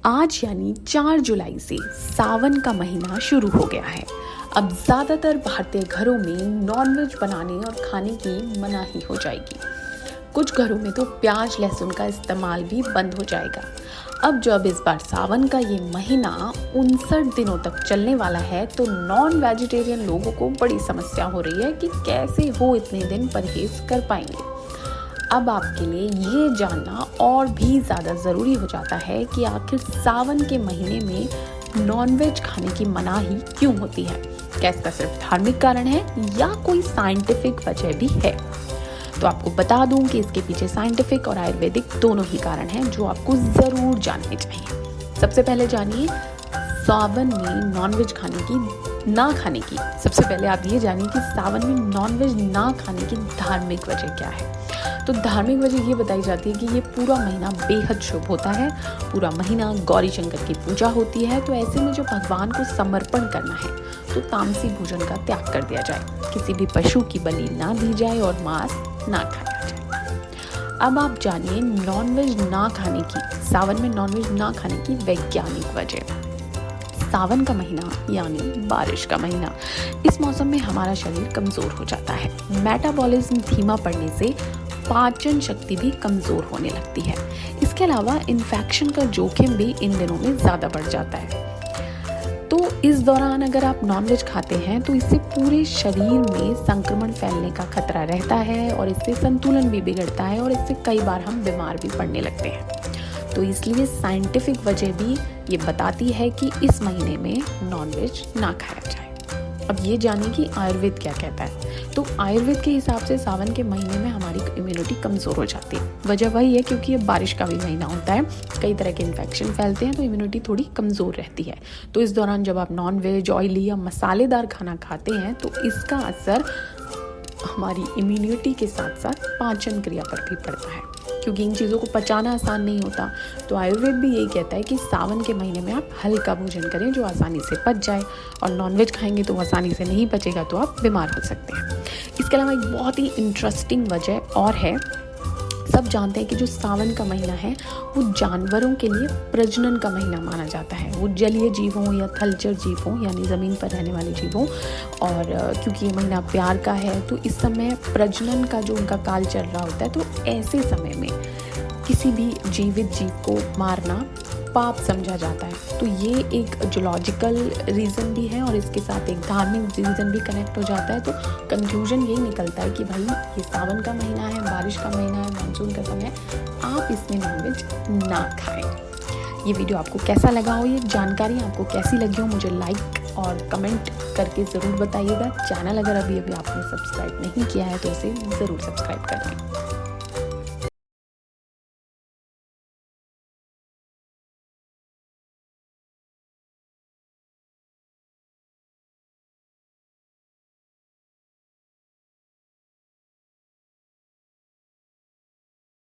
आज यानी 4 जुलाई से सावन का महीना शुरू हो गया है। अब ज़्यादातर भारतीय घरों में नॉनवेज बनाने और खाने की मनाही हो जाएगी। कुछ घरों में तो प्याज लहसुन का इस्तेमाल भी बंद हो जाएगा। अब जब इस बार सावन का ये महीना 59 दिनों तक चलने वाला है तो नॉन वेजिटेरियन लोगों को बड़ी समस्या हो रही है कि कैसे वो इतने दिन परहेज कर पाएंगे। अब आपके लिए ये जानना और भी ज़्यादा ज़रूरी हो जाता है कि आखिर सावन के महीने में नॉनवेज खाने की मनाही क्यों होती है। क्या इसका सिर्फ धार्मिक कारण है या कोई साइंटिफिक वजह भी है? तो आपको बता दूं कि इसके पीछे साइंटिफिक और आयुर्वेदिक दोनों ही कारण हैं जो आपको ज़रूर जानने चाहिए। सबसे पहले जानिए सावन में नॉनवेज ना खाने की सबसे पहले आप ये जानिए कि सावन में नॉनवेज ना खाने की धार्मिक वजह क्या है। तो धार्मिक वजह ये बताई जाती है कि ये पूरा महीना बेहद शुभ होता है। पूरा महीना गौरी शंकर की पूजा होती है, तो ऐसे में जो भगवान को समर्पण करना है तो तामसी भोजन का त्याग कर दिया जाए, किसी भी पशु की बलि ना दी जाए और मांस ना खाया जाए। अब आप जानिए सावन में नॉनवेज ना खाने की वैज्ञानिक वजह। सावन का महीना यानी बारिश का महीना, इस मौसम में हमारा शरीर कमजोर हो जाता है। मेटाबॉलिज्म धीमा पड़ने से पाचन शक्ति भी कमजोर होने लगती है। इसके अलावा इन्फेक्शन का जोखिम भी इन दिनों में ज़्यादा बढ़ जाता है। तो इस दौरान अगर आप नॉनवेज खाते हैं तो इससे पूरे शरीर में संक्रमण फैलने का खतरा रहता है और इससे संतुलन भी बिगड़ता है और इससे कई बार हम बीमार भी पड़ने लगते हैं। तो इसलिए साइंटिफिक वजह भी ये बताती है कि इस महीने में नॉनवेज ना खाया जाए। अब ये जानिए कि आयुर्वेद क्या कहता है। तो आयुर्वेद के हिसाब से सावन के महीने में हमारी इम्यूनिटी कमज़ोर हो जाती है। वजह वही है क्योंकि ये बारिश का भी महीना होता है, कई तरह के इन्फेक्शन फैलते हैं तो इम्यूनिटी थोड़ी कमज़ोर रहती है। तो इस दौरान जब आप नॉनवेज, ऑयली या मसालेदार खाना खाते हैं तो इसका असर हमारी इम्यूनिटी के साथ साथ पाचन क्रिया पर भी पड़ता है, क्योंकि इन चीज़ों को पचाना आसान नहीं होता। तो आयुर्वेद भी यही कहता है कि सावन के महीने में आप हल्का भोजन करें जो आसानी से पच जाए, और नॉनवेज खाएंगे तो आसानी से नहीं पचेगा तो आप बीमार हो सकते हैं। इसके अलावा एक बहुत ही इंटरेस्टिंग वजह और है। सब जानते हैं कि जो सावन का महीना है वो जानवरों के लिए प्रजनन का महीना माना जाता है। वो जलीय जीव हों या थलचर जीव हों यानी ज़मीन पर रहने वाले जीव हों, और क्योंकि ये महीना प्यार का है तो इस समय प्रजनन का जो उनका काल चल रहा होता है, तो ऐसे समय में किसी भी जीवित जीव को मारना पाप समझा जाता है। तो ये एक जूलॉजिकल रीज़न भी है और इसके साथ एक धार्मिक रीज़न भी कनेक्ट हो जाता है। तो कंक्लूजन यही निकलता है कि भाई ये सावन का महीना है, बारिश का महीना है, मानसून का समय, आप इसमें नॉनवेज ना खाएं। ये वीडियो आपको कैसा लगा हो, ये जानकारी आपको कैसी लगी हो, मुझे लाइक और कमेंट करके ज़रूर बताइएगा। चैनल अगर अभी आपने सब्सक्राइब नहीं किया है तो इसे ज़रूर सब्सक्राइब कर लें।